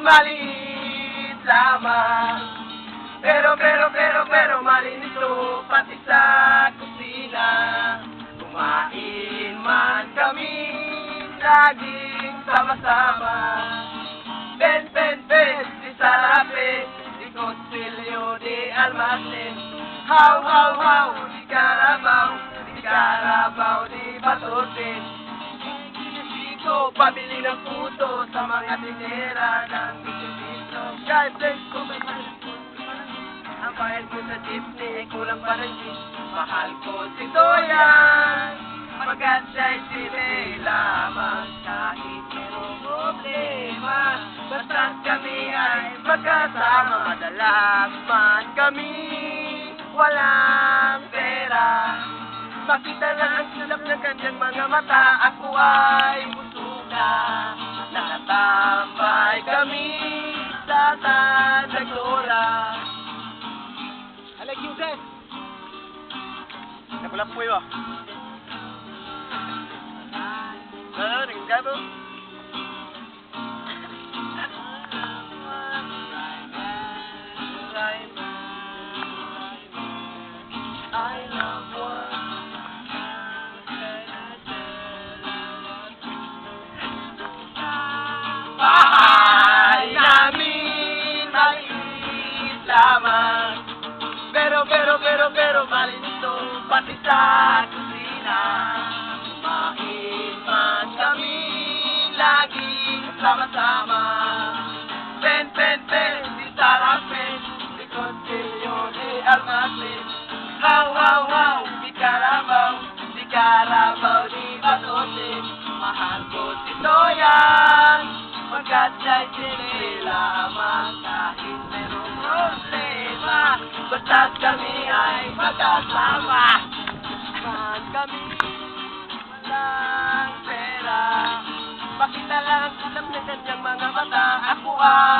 maliit lamang. Pero malinis to pati sa kusina. Kumain man kami, laging sama-sama. Ben, di sarape, di kutsilyo, di almasin. Haw, di karabaw, di batutin. Ko pabili ng puto sa mga tinera ng bisyo-bisyo. Kahit ko may ang bayad ko sa jeepney ay kulang pa ng jeep. Mahal ko si Doyan pagkat siya'y sili lamang. Kahit merong problema, basta't kami ay magkasama. Madalas man kami walang pera. Makita lang ang sulap ng kanyang mga mata. Ako ay busuga. Nakatambay kami sa Tanagdora. I like you, Des. Napulampoy ba? Naging gabo? I love one. Bahay namin maliit lamang. Pero malinis to pati sa kusina. Kumain man kami, laging sama-sama. Ben, di sarapen, di kutsilyo, di almasin. Haw, di karabaw, di batutin. Mahal ko si Doyan pagkat siya'y sili lamang. Kahit merong problema, basta't kami ay magkasama. Man kami walang pera. Pakita lang ang sulap ng kanyang mga mata. Ako ay